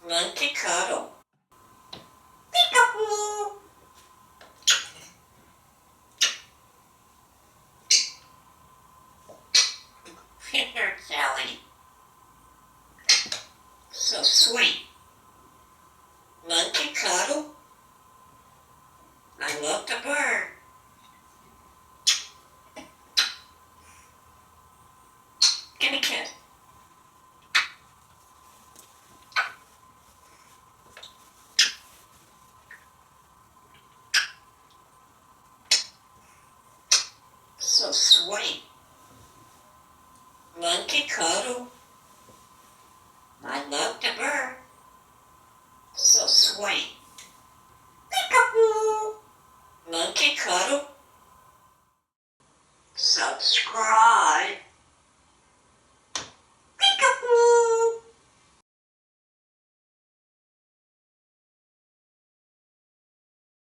Monkey cuddle. Peekaboo. Here, Sally. So sweet. Monkey cuddle. I love the bird. Give me a kiss. So sweet. Monkey cuddle.